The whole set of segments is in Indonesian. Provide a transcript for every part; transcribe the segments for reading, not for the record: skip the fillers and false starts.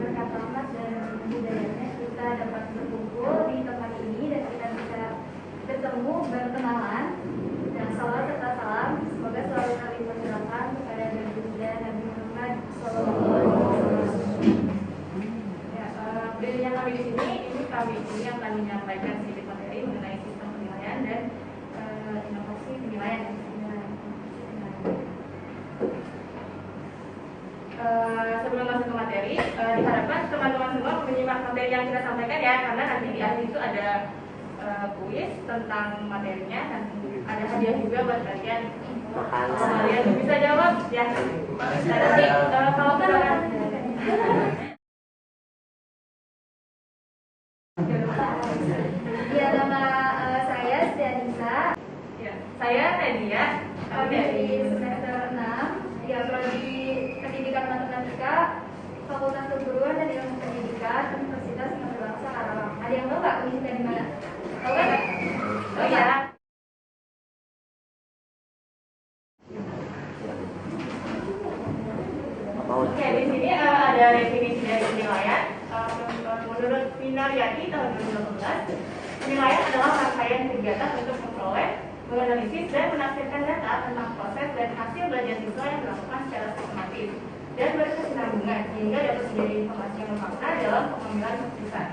berkat rahmat dan hidayahnya kita dapat berkumpul di tempat ini dan kita bisa bertemu, berkenalan, dan salawat serta salam semoga selalu kami persilakan kepada baginda Nabi Muhammad SAW. Ya, bedanya kami di sini, kami ini akan menyampaikan sedikit materi mengenai sistem penilaian dan inovasi penilaian. Sebelum masuk ke materi, diharapkan teman-teman semua menyimak materi yang kita sampaikan ya, karena nanti di akhir itu ada kuis tentang materinya dan ada hadiah juga buat kalian. Kalian bisa jawab ya. Nanti kalau silakan. Ya, nama saya Stianisa. Ya, saya Nadia. Dari semester 6 ya, prodi Pendidikan Matematika, Fakultas Keguruan dan Ilmu Pendidikan, Universitas Singapura Bangsa Karawang. Ada yang tahu nggak kuisnya di mana? Tahu kan? Oh ya. Oke, di sini ada definisi dari penilaian. Menurut Pinariati tahun 2018, penilaian adalah rangkaian kegiatan untuk memperoleh, menganalisis dan menafsirkan data tentang proses dan hasil belajar siswa yang dilakukan secara sistematis dan berkesinambungan hingga dapat menjadi informasi yang bermakna dalam pengambilan keputusan.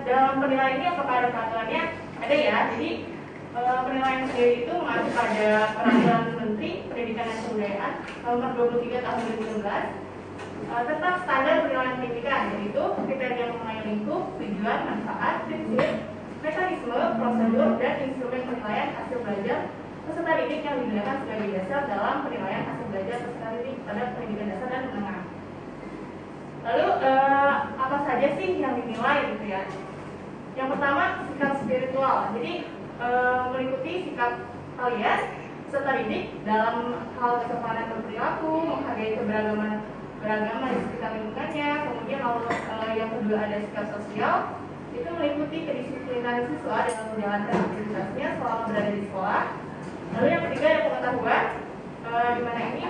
Dalam penilaian ini apakah ada peraturannya? Ada ya. Jadi penilaian sendiri itu mengacu pada Peraturan Menteri Pendidikan dan Kebudayaan Nomor 23 Tahun 2016 tentang standar penilaian pendidikan, yaitu kriteria mengenai lingkup, tujuan, manfaat, prinsip, mekanisme, prosedur, dan instrumen penilaian hasil belajar peserta didik yang digunakan sebagai dasar dalam penilaian hasil belajar peserta didik pada pendidikan dasar dan menengah. Lalu apa saja sih yang dinilai gitu ya? Yang pertama, sikap spiritual. Jadi meliputi sikap kalian peserta didik dalam hal kesopanan berperilaku, menghargai beragama di sekitar lingkungannya. Kemudian yang kedua ada sikap sosial, itu meliputi kedisiplinan siswa dalam menjalankan aktivitasnya selama berada di sekolah. Lalu yang ketiga ada pengetahuan, di mana ini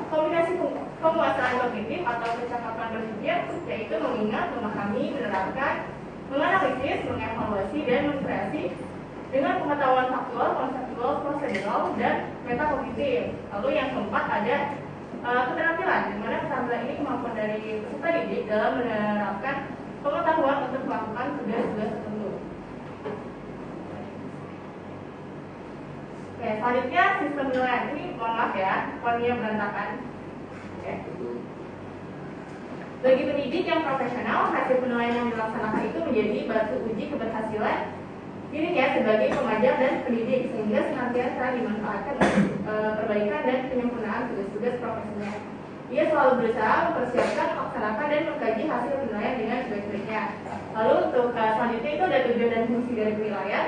kombinasi penguasaan kognitif atau kecakapan berpikir, yaitu mengingat, memahami, menerapkan, menganalisis, mengevaluasi, dan mengkreasi dengan pengetahuan faktual, konseptual, prosedural, dan metakognitif. Lalu yang keempat ada keterampilan, di mana keterampilan ini kemampuan dari peserta didik dalam menerapkan pengetahuan untuk melakukan tugas-tugas tertentu. Oke, selanjutnya sistem penilaian. Ini mohon maaf ya, fontnya berantakan. Oke. Bagi pendidik yang profesional, hasil penilaian yang dilaksanakan itu menjadi batu uji keberhasilan dirinya sebagai pengajar dan pendidik, sehingga senantiasa dimanfaatkan untuk perbaikan dan penyempurnaan tugas-tugas profesinya. Ia selalu berusaha mempersiapkan, melaksanakan, dan mengkaji hasil penilaian dengan sebaik-baiknya. Lalu untuk selanjutnya itu ada tujuan dan fungsi dari penilaian.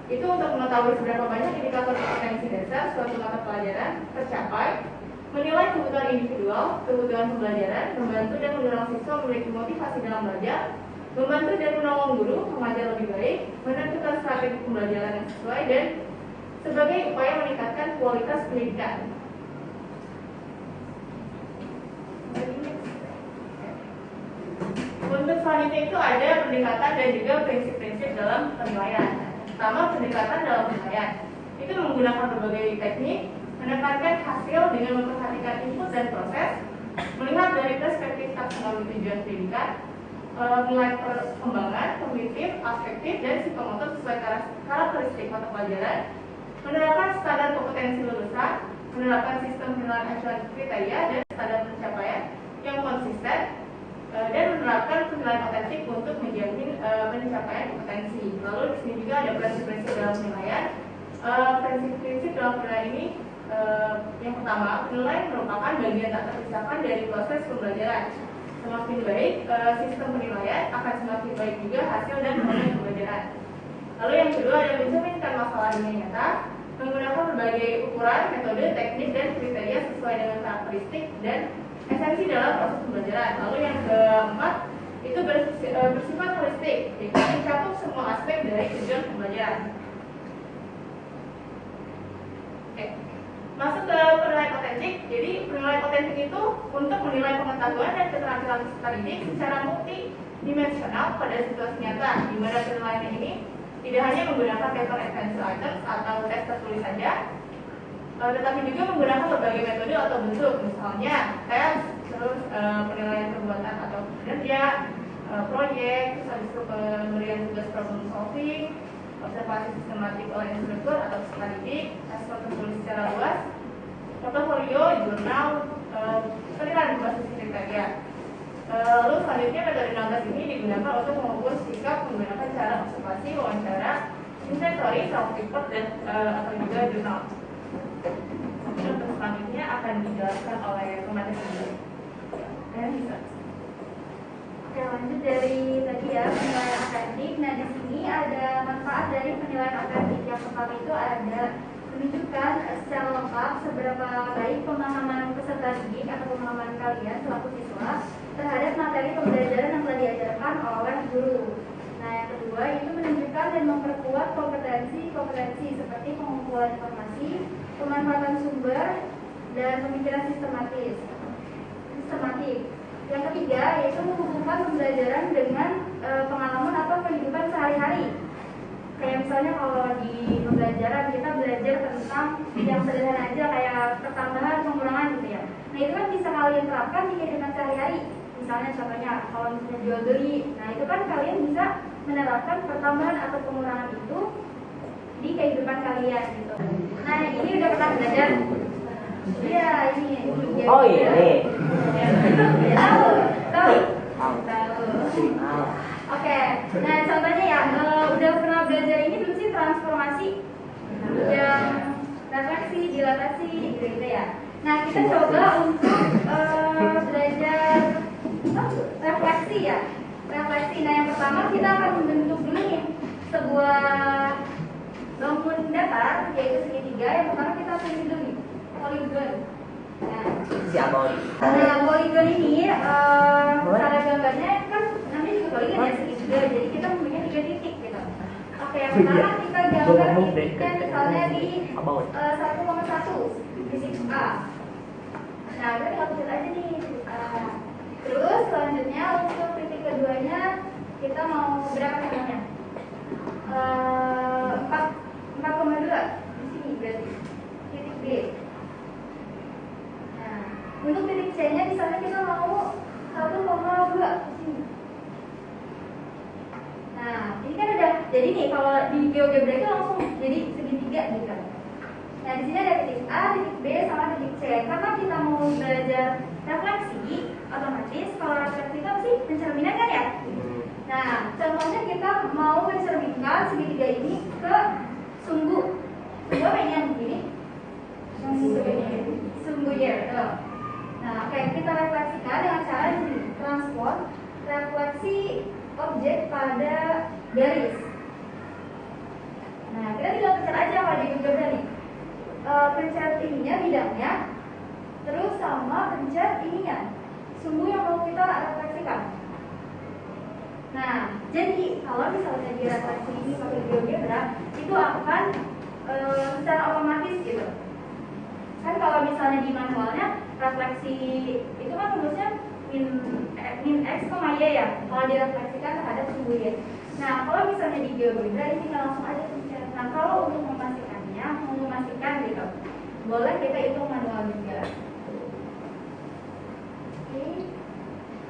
Itu untuk mengetahui seberapa banyak indikator kompetensi dasar suatu mata pelajaran tercapai, menilai kebutuhan individual, kebutuhan pembelajaran, membantu dan mendorong siswa memiliki motivasi dalam belajar, membantu dan menolong guru mengajar lebih baik, menentukan strategi pembelajaran yang sesuai, dan sebagai upaya meningkatkan kualitas pendidikan. Untuk selanjutnya itu ada pendekatan dan juga prinsip-prinsip dalam penilaian. Pertama, pendekatan dalam penilaian. Itu menggunakan berbagai teknik, menekankan hasil dengan memperhatikan input dan proses, melihat dari perspektif taksonomi tujuan pendidikan, menilai perkembangan, kognitif, afektif, dan psikomotor sesuai karakteristik mata pelajaran, menerapkan standar kompetensi lulusan, menerapkan sistem penilaian acuan kriteria dan standar pencapaian yang konsisten, dan menerapkan penilaian otentik untuk menjamin pencapaian kompetensi. Lalu di sini juga ada prinsip-prinsip dalam penilaian. Prinsip-prinsip dalam penilaian ini yang pertama, penilaian merupakan bagian tak terpisahkan dari proses pembelajaran. Semakin baik sistem penilaian, akan semakin baik juga hasil dan proses pembelajaran. Lalu yang kedua ada mencerminkan masalah dunia nyata, menggunakan berbagai ukuran, metode, teknik, dan kriteria sesuai dengan karakteristik dan esensi dalam proses pembelajaran. Lalu yang keempat itu bersifat holistik, yaitu mencakup semua aspek dari tujuan pembelajaran. Oke. Masuk ke penilaian otentik. Jadi penilaian otentik itu untuk menilai pengetahuan dan keterampilan peserta didik secara multidimensional pada situasi nyata, di mana penilaian ini tidak hanya menggunakan paper and pencil items atau tes tertulis saja, tetapi juga menggunakan berbagai metode atau bentuk, misalnya tes, terus penilaian perbuatan atau kinerja, proyek, terus habis itu pemberian tugas problem solving, observasi sistematik oleh instruktur atau peserta didik, tes tertulis secara luas, portofolio, jurnal, penilaian berbasis kriteria. Lalu selanjutnya metode nagas ini digunakan untuk mengukur sikap menggunakan cara observasi, wawancara, inventory, self-report, dan atau juga jurnal. Untuk selanjutnya akan dijelaskan oleh pemateri sendiri. Dan bisa. Oke, lanjut dari tadi ya, penilaian akademik. Nah, di sini ada manfaat dari penilaian akademik. Yang pertama itu ada menunjukkan secara lengkap seberapa baik pemahaman peserta didik atau pemahaman kalian selaku siswa terhadap materi pembelajaran yang telah diajarkan oleh guru. Nah, yang kedua itu menunjukkan dan memperkuat kompetensi seperti pengumpulan informasi, pemanfaatan sumber, dan pemikiran sistematik. Yang ketiga yaitu menghubungkan pembelajaran dengan pengalaman atau kehidupan sehari-hari. Kayak misalnya kalau di pembelajaran kita belajar tentang yang sederhana aja kayak pertambahan, pengurangan gitu ya. Nah, itu kan bisa kalian terapkan di kehidupan sehari-hari. Misalnya contohnya kalau misalnya jual beli, nah itu kan kalian bisa menerapkan pertambahan atau pengurangan itu di kehidupan kalian gitu. Nah, ini udah pernah belajar. Iya, ini. Oh iya. Tahu. Oke. Nah, contohnya ya, udah pernah belajar ini belum sih transformasi yang refleksi, dilatasi, gitu ya. Nah, kita coba untuk belajar refleksi ya. Refleksi. Nah, yang pertama kita akan membentuk dulu nih sebuah bangun datar yaitu segitiga. Yang pertama kita pilih dulu nih poligon. Nah, poligon ini cara gambarnya kan namanya juga poligon ya, segitiga. Jadi kita mempunyai 3 titik gitu. Oke, yang pertama kita gambar titiknya misalnya di 1,1 titik A. Nah, kita tinggal tulis aja nih titik A. Terus selanjutnya untuk titik keduanya kita mau berapa namanya? 4,2 di sini berarti titik B. Nah, untuk titik C-nya di sana kita mau 1,2 di sini. Nah, ini kan udah jadi nih kalau di GeoGebra itu langsung jadi segitiga gitu. Nah, di sini ada titik A, titik B, sama titik C. Karena kita mau belajar refleksi, otomatis kalau refleksi itu apa sih? Pencerminan kan ya? Nah, contohnya kita mau mencerminkan segitiga ini ke sumbu. Sumbu apa ini yang begini? Sumbu Y, betul. Nah, oke, kita refleksikan dengan cara ini, transport refleksi objek pada garis. Nah, kita tinggal pencet aja kalau di Google nih. Pencet ininya bidangnya, terus sama pencet ininya sumbu yang mau kita refleksikan. Nah, jadi kalau misalnya di refleksi ini pakai GeoGebra itu akan secara otomatis gitu. Kan kalau misalnya di manualnya refleksi itu kan rumusnya min x, y ya. Kalau direfleksikan terhadap sumbu y. Nah, kalau misalnya di GeoGebra ini tinggal langsung aja pencet. Nah, kalau untuk memastikan gitu, boleh kita hitung manual juga. Oke.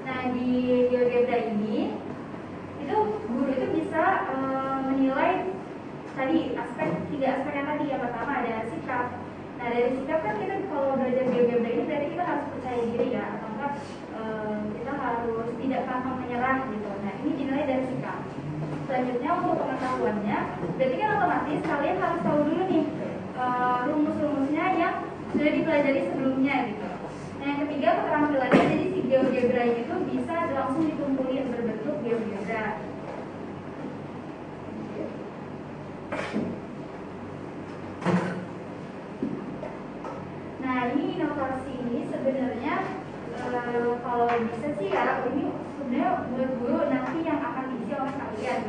Nah, di GeoGebra ini itu guru itu bisa menilai tadi tiga aspek yang tadi. Yang pertama ada sikap. Nah, dari sikap kan kita kalau belajar GeoGebra ini berarti kita harus percaya diri ya, atau enggak kita harus tidak pantang menyerah gitu. Nah, ini dinilai dari sikap. Selanjutnya untuk pengetahuannya, berarti kan otomatis kalian harus tahu dulu nih rumus-rumusnya yang sudah dipelajari sebelumnya gitu. Nah, yang ketiga keterampilannya, jadi si GeoGebra itu bisa langsung dikumpulin berbentuk GeoGebra. Nah, ini inovasi ini sebenarnya kalau bisa sih ya, ini sebenarnya buat guru nanti yang akan diisi oleh kalian.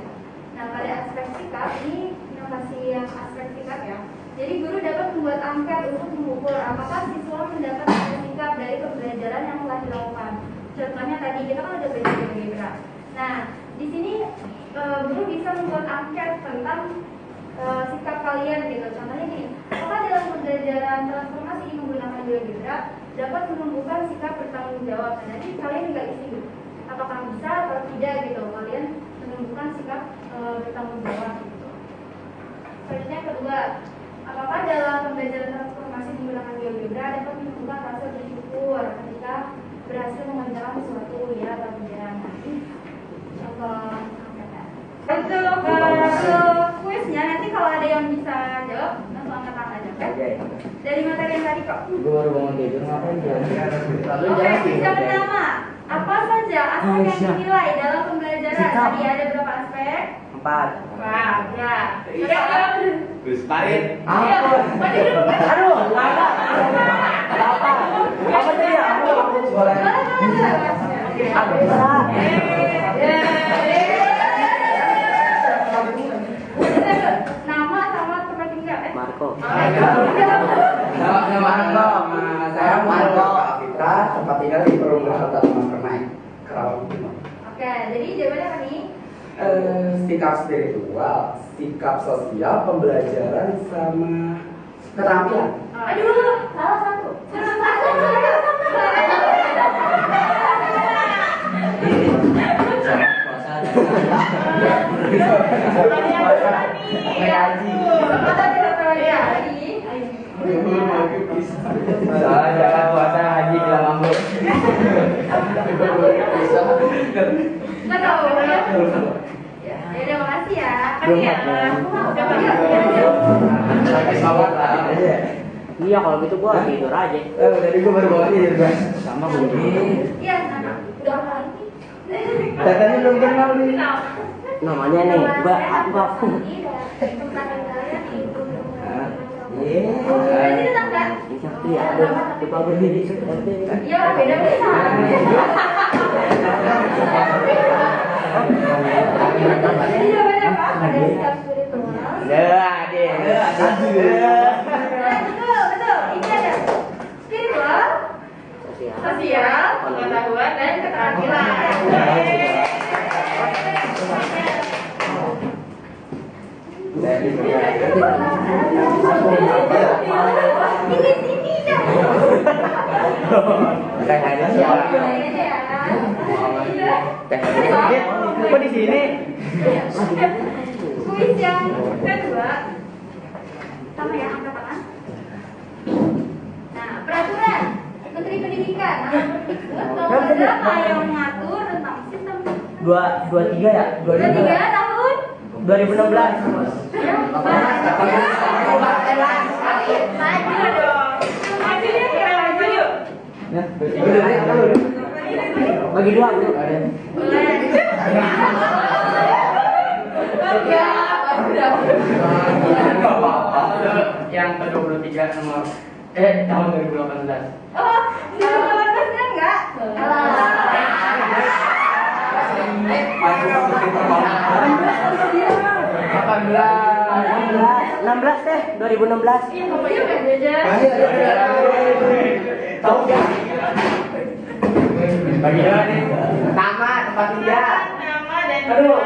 Nah, pada aspek sikap ini inovasi yang aspek sikap ya. Jadi guru dapat membuat angket untuk mengukur apakah siswa mendapat sikap dari pembelajaran yang telah dilakukan. Contohnya tadi kita kan udah belajar GeoGebra. Nah, di sini guru bisa membuat angket tentang sikap kalian gitu. Contohnya gini, apakah dalam pembelajaran transformasi menggunakan GeoGebra dapat menumbuhkan sikap bertanggung jawab? Nah, nanti kalian tinggal isi gitu. Apakah bisa atau tidak gitu kalian menumbuhkan sikap bertanggung jawab gitu. Selanjutnya kedua, apakah dalam pembelajaran transformasi menggunakan GeoGebra dapat menumbuhkan rasa bersyukur ketika berhasil mengerjakan sesuatu, ya atau tidak? Nanti contoh untuk kuisnya nanti kalau ada yang bisa jawab langsung angkat tangan aja, kan? Dari materi yang tadi kok. Gue baru bangun tidur ngapain dia? Oke, yang pertama, apa saja aspek yang dinilai dalam pembelajaran? Tadi ada berapa aspek? 4. Wah, ya. Gus Parit. Aduh, apa? Apa tadi ya? Boleh. Nama sama tempat tinggal. Marco. Nama Marco. Saya Marco. Kita tempat tinggal di Perumahan Kota Permai. Kerawang. Oke, jadi jawabannya apa nih? Sikap spiritual, sikap sosial, pembelajaran sama keterampilan. Aduh, salah satu. Jangan puasa haji bila mampu. Nggak tahu ya. Ya udah, makasih ya. Iya, kalau gitu gua tidur aja. Tadi gua baru bawa tidur, Bang. Sama gua juga. Iya, udah lagi. Katanya belum kenal nih. Namanya nih, gua Berarti tetap nggak? Iya, aduh, lupa berdiri. Iya, beda beda. Jadi jawabannya apa? Ada sikap spiritual. Adik. Betul. Ini ada spiritual, sosial, pengetahuan, dan keterampilan. Kayaknya siapa? Kok di sini? Kuis yang kedua, sama ya, angkat tangan. Nah, peraturan Menteri Pendidikan nomor berapa yang mengatur tentang sistem 23 ya? 23 tahun 2016. Maju dong. Majunya kira maju yuk. Bagi 2 Bu. Boleh. Yang ke-23 nomor tahun 2018. Oh, 2018 bener nggak? Enam belas deh, 2016. Iya, pokoknya udah jajan. Tahu nggak? Bagi dua nih. Nama, tempat tinggal. Nama dan Aduh.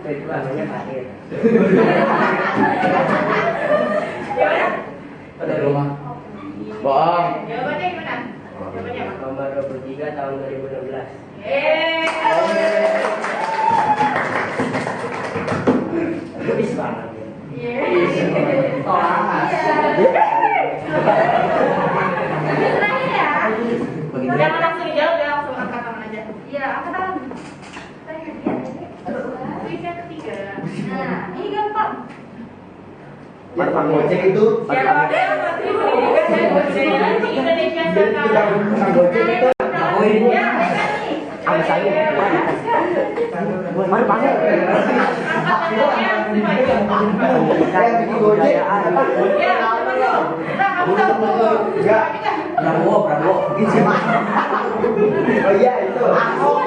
Itu namanya Farid. Gimana? Ada rumah. Bohong. Jawabannya gimana? Jawabannya apa? Nomor 23 tahun 2016. Habis banget ya. Terakhir ya. Jangan langsung dijawab, ya langsung angkat tangan aja. Iya, angkat tangan. Terakhir ya. Kuis yang ketiga. Nah, ini gampang. Mana Pak Gojek itu? Siapa yang Menteri Pendidikan dan Kebudayaan di Indonesia sekarang? Pak Gojek itu. Ya, mereka nih. Ada saya. Mana pakai? Yang bikin Gojek. Ya, kamu tahu. Enggak. Prabowo. Oh iya itu. Ahok.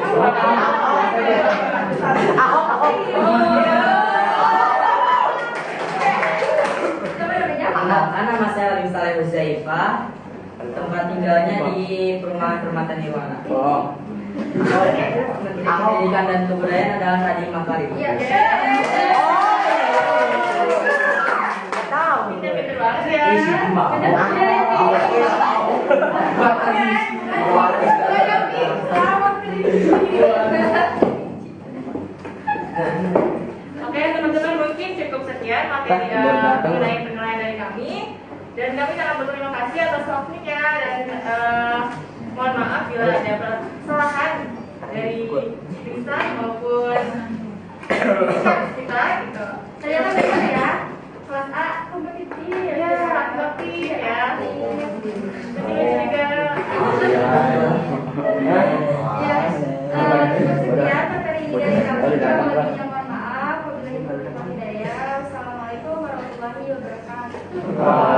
Perkenalkan, nama saya Alim Saleh Huzaifa. Tempat tinggalnya di perumahan Permata Nirwana. Oh. Menteri Pendidikan dan Kebudayaan adalah Nadiem Makarim. Iya. Pinter-pinter banget ya. Isi mau. Oke teman-teman, mungkin cukup sekian materi mengenai penilaian dari kami, dan kami sangat berterima kasih atas waktunya, dan mohon maaf bila ada kesalahan dari Risa maupun kita gitu. Ternyata benar ya, kelas A kompetitif. Ya, aktif ya. Betul juga. Ya, cukup sekian materi ini dari kami. Kurang lebihnya mohon maaf. Wabillahi taufiq wal hidayah. Assalamualaikum warahmatullahi wabarakatuh.